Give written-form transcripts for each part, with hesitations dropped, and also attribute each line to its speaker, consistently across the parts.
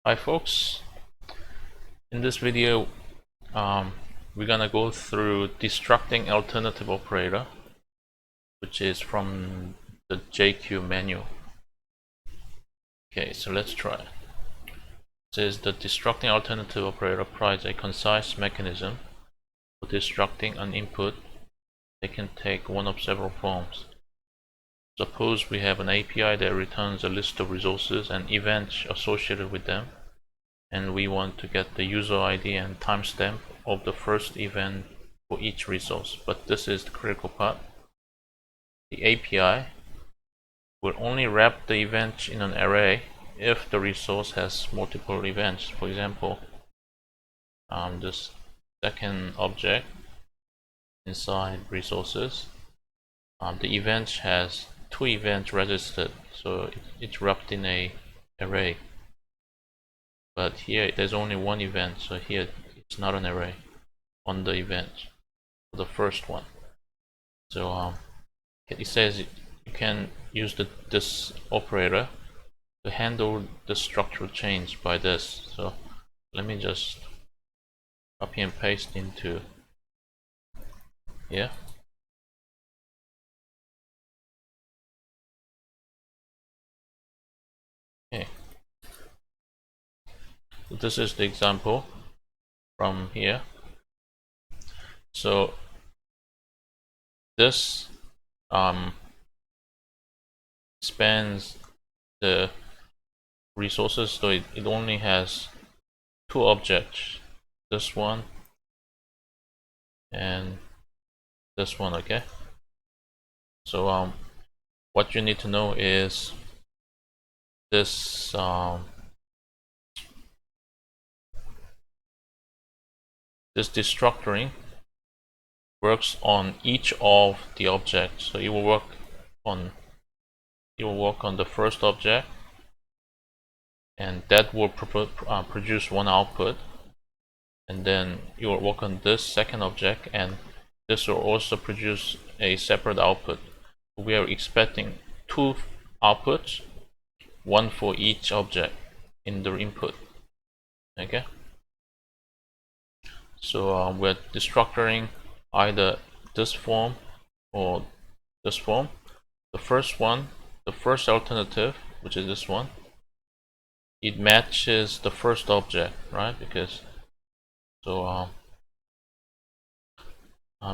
Speaker 1: Hi folks, in this video we're gonna go through destructing alternative operator, which is from the JQ menu. Okay, so let's try. It says the destructing alternative operator provides a concise mechanism for destructing an input that can take one of several forms. Suppose we have an API that returns a list of resources and events associated with them, and we want to get the user ID and timestamp of the first event for each resource. But this is the critical part. The API will only wrap the event in an array if the resource has multiple events. For example, this second object inside resources, the event has two events registered, so it's wrapped in a array. But here there's only one event, so here it's not an array on the event, the first one. So it says you can use this operator to handle the structural change by this. So let me just copy and paste into here. Okay, so this is the example from here. So this spans the resources, so it only has two objects, this one and this one. Okay, so what you need to know is this this destructuring works on each of the objects. So it will work on the first object, and that will produce one output, and then you will work on this second object, and this will also produce a separate output. We are expecting two outputs, one for each object in the input. Okay, so we're destructuring either this form or this form. The first one, the first alternative, which is this one, it matches the first object, right? Because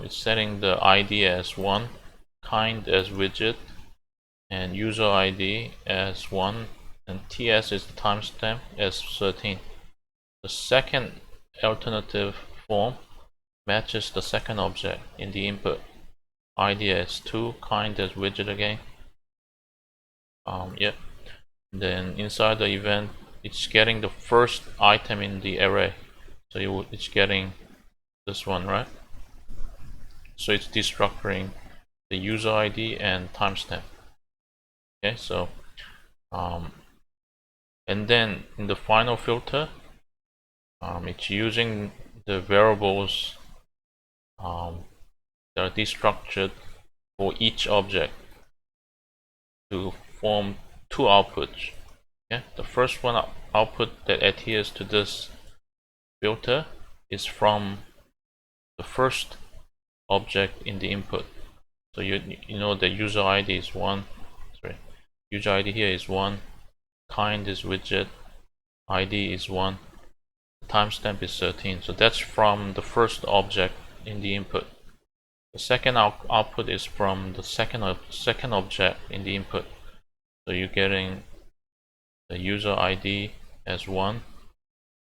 Speaker 1: it's setting the ID as 1, kind as widget, and user ID as 1, and TS is the timestamp as 13. The second alternative form matches the second object in the input, ID as 2, kind as widget again. Yeah. Then inside the event, it's getting the first item in the array, so it's getting this one, right? So it's destructuring the user ID and timestamp. Okay, so and then in the final filter, it's using the variables that are destructured for each object to form two outputs. Okay, the first one output that adheres to this filter is from the first object in the input. So you know the user ID is 1. Sorry, user ID here is 1. Kind is widget. ID is 1. Timestamp is 13. So that's from the first object in the input. The second output is from the second object in the input. So you're getting the user ID as 1.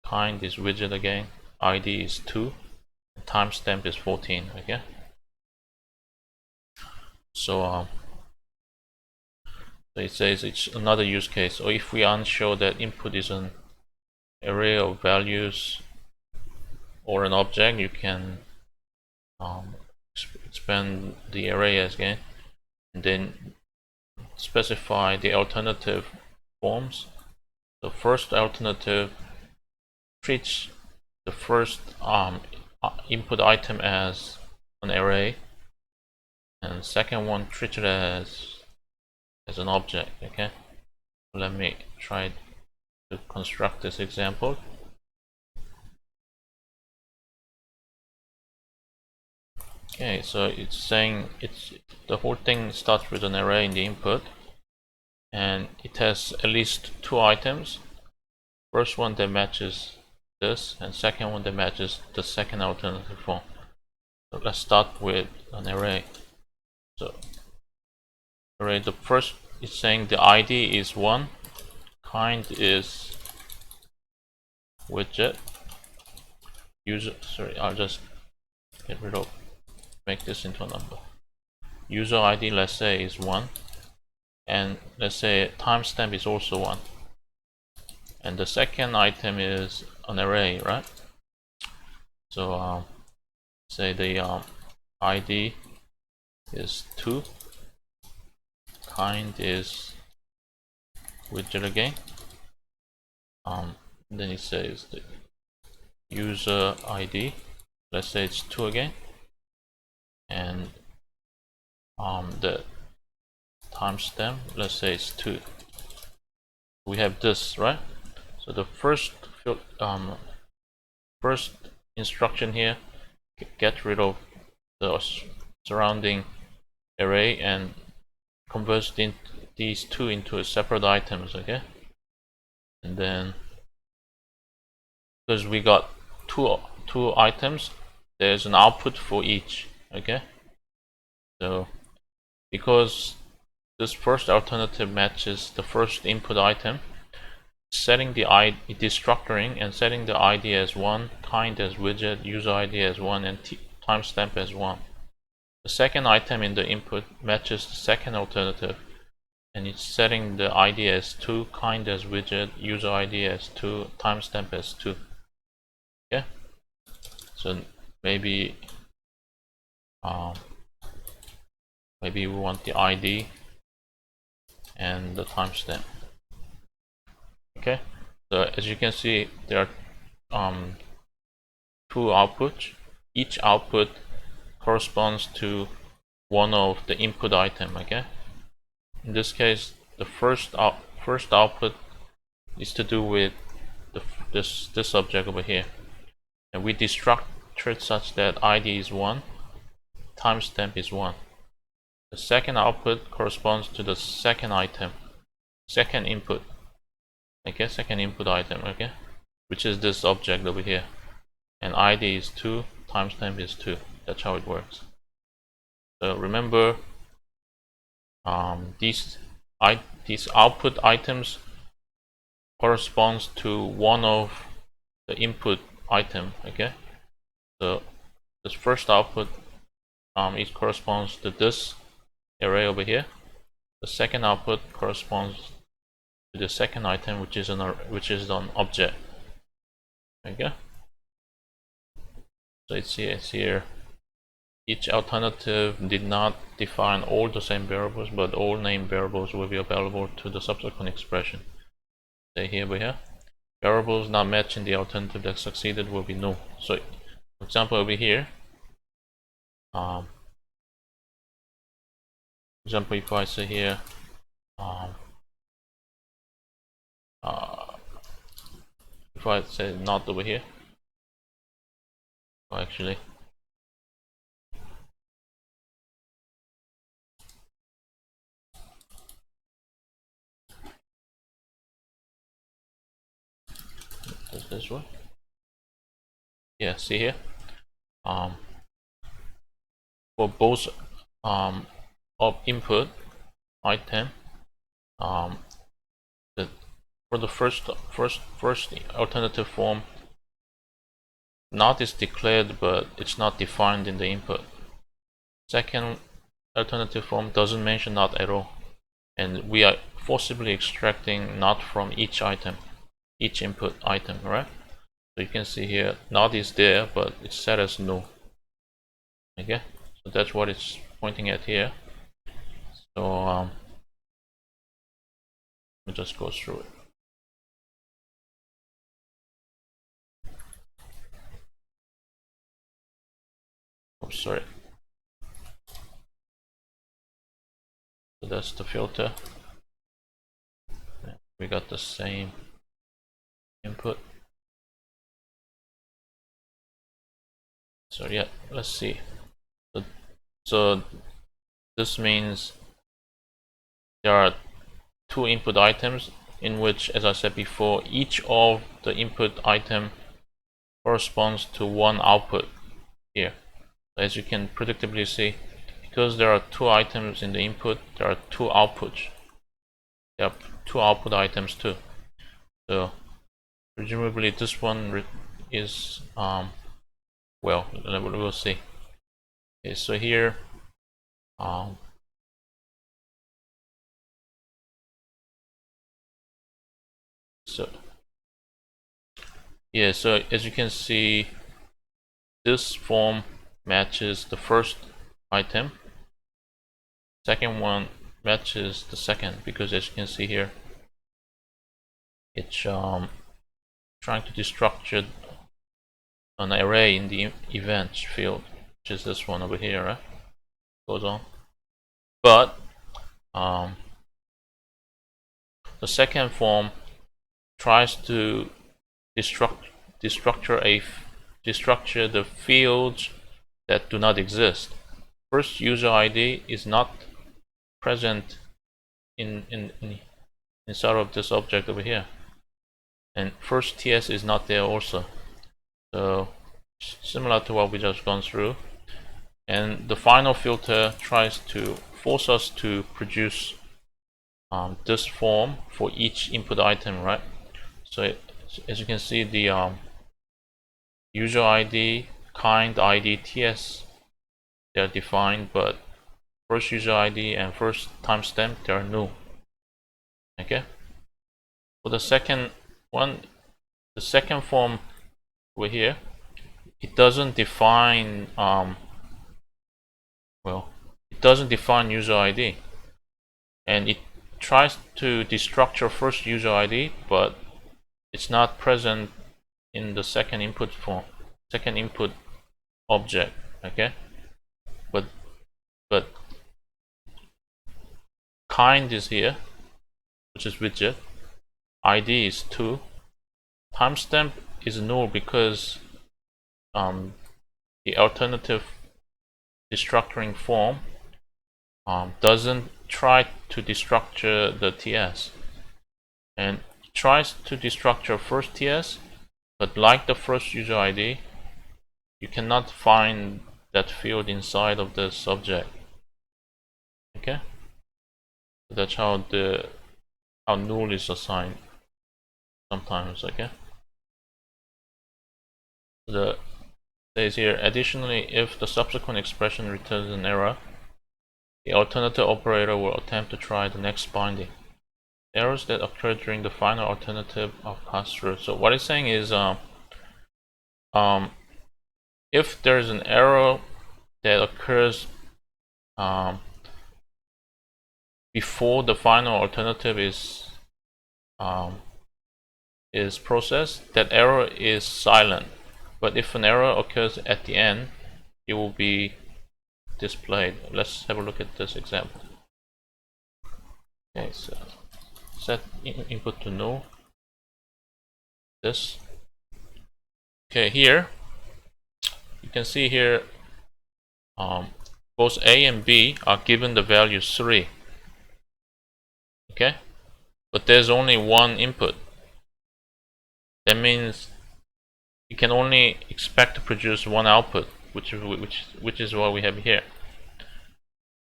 Speaker 1: Kind is widget again. ID is 2. Timestamp is 14. Okay. So it says it's another use case. So if we unsure that input is an array of values or an object, you can expand the array again, and then specify the alternative forms. The first alternative treats the first input item as an array, and the second one treats it as an object. Okay, let me try to construct this example. Okay, so it's saying the whole thing starts with an array in the input, and it has at least two items. First one that matches this, and second one that matches the second alternative form. So let's start with an array. So array, the first is saying the ID is 1, kind is widget, user, sorry, I'll just get rid of, make this into a number. User ID, let's say, is 1, and let's say timestamp is also 1. And the second item is an array, right? So say the ID is 2, kind is widget again. Then it says the user ID, let's say it's 2 again, and the timestamp, let's say it's 2. We have this, right? So the first instruction here, get rid of the surrounding array and converts these two into separate items, okay? And then because we got two items, there's an output for each, okay? So because this first alternative matches the first input item, setting the ID, destructuring, and setting the ID as 1, kind as widget, user ID as 1, and timestamp as 1. The second item in the input matches the second alternative, and it's setting the ID as 2, kind as widget, user ID as 2, timestamp as 2. Okay, so maybe we want the ID and the timestamp. Okay, so as you can see, there are two outputs. Each output corresponds to one of the input item. Okay, in this case, the first output is to do with this object over here, and we destructure it such that ID is 1, timestamp is 1. The second output corresponds to the second item, second input. Okay, second input item, okay, which is this object over here, and ID is 2, timestamp is 2. That's how it works. So remember, these output items corresponds to one of the input item. Okay, so this first output it corresponds to this array over here. The second output corresponds to the second item, which is an object. Okay, so it's here. Each alternative did not define all the same variables, but all named variables will be available to the subsequent expression. Say here over here, variables not matching the alternative that succeeded will be null. So, for example, over here, example, if I say here, if I say not over here, well, actually, does this work? Yeah, see here, for both of input item, for the first alternative form, not is declared, but it's not defined in the input. Second alternative form doesn't mention not at all, and we are forcibly extracting not from each item, each input item, right? So you can see here, not is there, but it's set as null. Okay, so that's what it's pointing at here. So let me just go through it. Oh, sorry. So that's the filter. We got the same input. So yeah, let's see. So this means there are two input items in which, as I said before, each of the input item corresponds to one output here. As you can predictably see, because there are two items in the input, there are two outputs. There are two output items too. So presumably this one is well, we'll see. Okay, so here so yeah, so as you can see, this form matches the first item. Second one matches the second, because as you can see here, it's trying to destructure an array in the event field, which is this one over here, right? Goes on. But the second form tries to destructure the fields that do not exist. First user ID is not present inside of this object over here, and first TS is not there also. So similar to what we just gone through, and the final filter tries to force us to produce this form for each input item, right? So as you can see, the user ID, kind ID, TS, they are defined, but first user ID and first timestamp, they are null. Okay. For the second one, the second form over here, it doesn't define it doesn't define user ID, and it tries to destructure first user ID, but it's not present in the second input form, second input object. Okay, but kind is here, which is widget. ID is 2. Timestamp is null because the alternative destructuring form doesn't try to destructure the TS, and tries to destructure first TS, but like the first user ID, you cannot find that field inside of the subject. Okay, so that's how null is assigned sometimes. Okay, the says here, additionally, if the subsequent expression returns an error, the alternative operator will attempt to try the next binding. Errors that occur during the final alternative are passed through. So what it's saying is, if there is an error that occurs before the final alternative is processed, that error is silent. But if an error occurs at the end, it will be displayed. Let's have a look at this example. Okay, so set input to null. This. Okay, here you can see here both A and B are given the value 3. Okay, but there's only one input. That means you can only expect to produce one output, which is what we have here.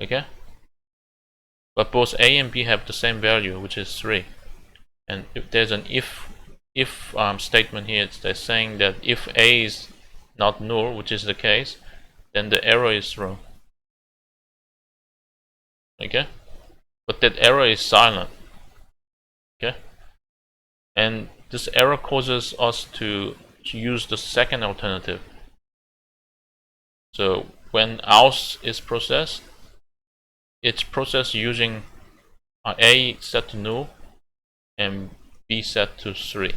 Speaker 1: Okay, but both A and B have the same value, which is 3. And if there's an if statement here, they're saying that if A is not null, which is the case, then the error is thrown. Okay, but that error is silent. Okay, and this error causes us to use the second alternative. So when else is processed, it's processed using A set to null and B set to 3.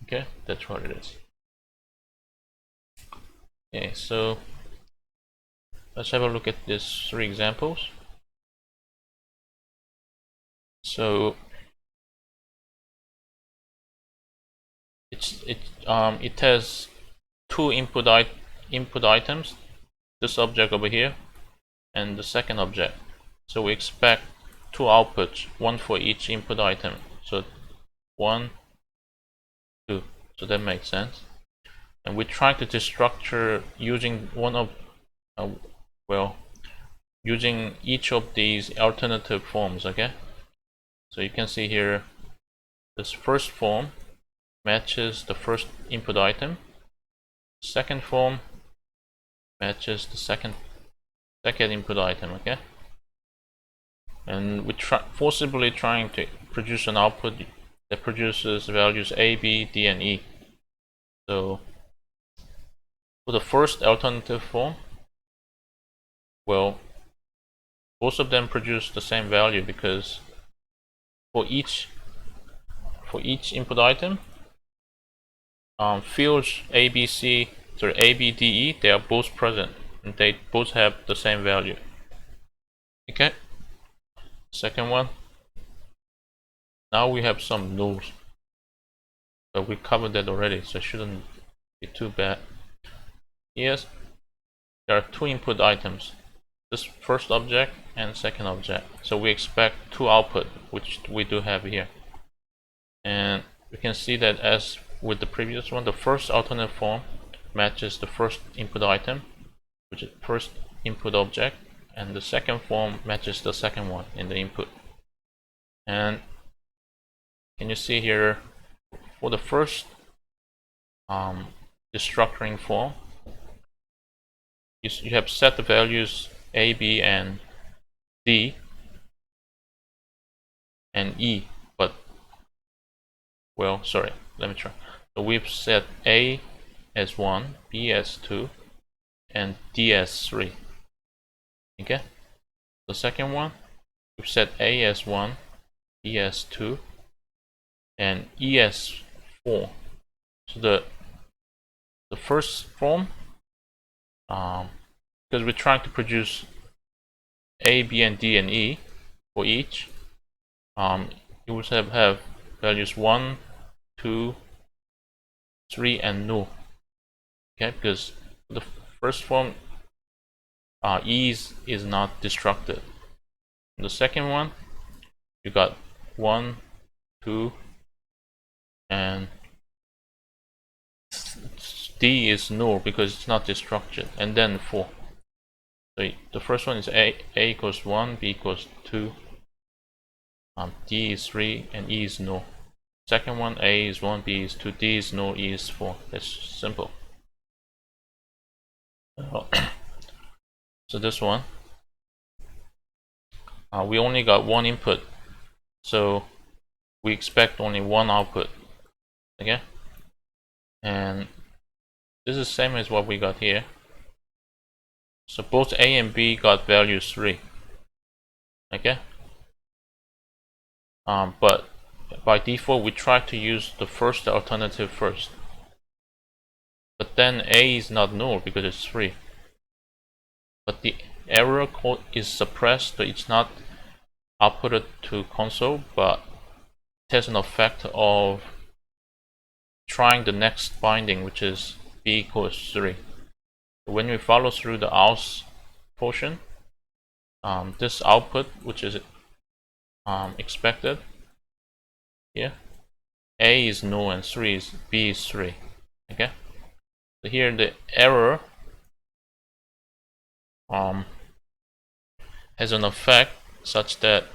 Speaker 1: Okay, that's what it is. Okay, so let's have a look at these 3 examples. So it has two input items, this object over here and the second object. So we expect two outputs, one for each input item. So 1, 2. So that makes sense. And we're trying to destructure using one of using each of these alternative forms. Okay, so you can see here this first form matches the first input item, second form matches the second input item. Okay, and we're forcibly trying to produce an output that produces values A, B, D, and E. So for the first alternative form, well, both of them produce the same value because for each input item, fields A, B, C, sorry, A, B, D, E, they are both present and they both have the same value. Okay, second one. Now we have some nulls, but we covered that already, so it shouldn't be too bad. Yes, there are two input items, this first object and second object. So we expect two output, which we do have here. And we can see that as with the previous one, the first alternate form matches the first input item, which is first input object, and the second form matches the second one in the input. And can you see here, for the first destructuring form, you have set the values A, B, and D and E, but well, sorry, let me try. So we've set A as 1, B as 2, and D as 3. Okay, the second one, we've set A as 1, B as 2, and E as 4. So the first form, because we're trying to produce A, B, and D and E for each, you would have values 1, 2, 3, and null. Okay, because the first form, E is not destructed. The second one, you got 1, 2, and D is null because it's not destructed, and then 4. So the first one is A equals 1, B equals 2, D is 3, and E is null. Second one, A is 1, B is 2, D is null, E is 4. That's simple. So this one, we only got one input, so we expect only one output. Okay, and this is the same as what we got here. So both A and B got value 3. Okay, but by default we try to use the first alternative first, but then A is not null because it's 3, but the error code is suppressed, so it's not outputted to console, but it has an effect of trying the next binding, which is B equals 3. When we follow through the else portion, this output, which is expected here, A is null and B is 3. Okay, so here the error has an effect such that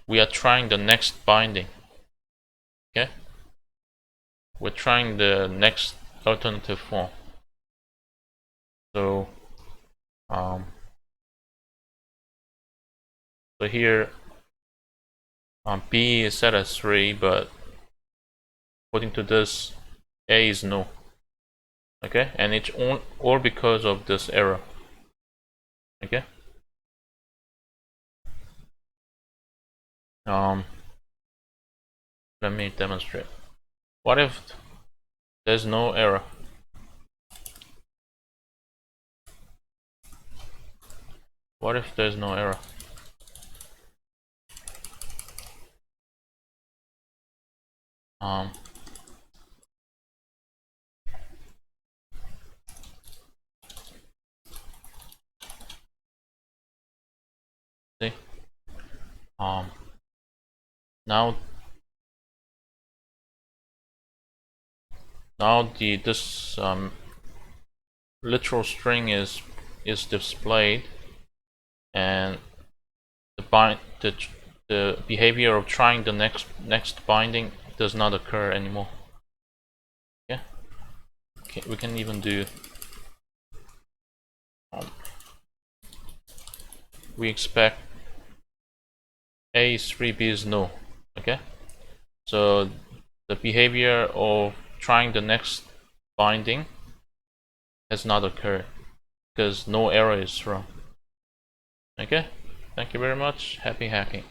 Speaker 1: we are trying the next binding. Okay, we're trying the next alternative form. So so here B is set as 3, but according to this, A is null. Okay, and it's all because of this error. Okay, let me demonstrate. What if there's no error? What if there's no error? um, now this literal string is displayed, and the behavior of trying the next binding does not occur anymore. Yeah, we can even do we expect A is 3, B is no. Okay, so the behavior of trying the next binding has not occurred because no error is thrown. Okay, thank you very much. Happy hacking.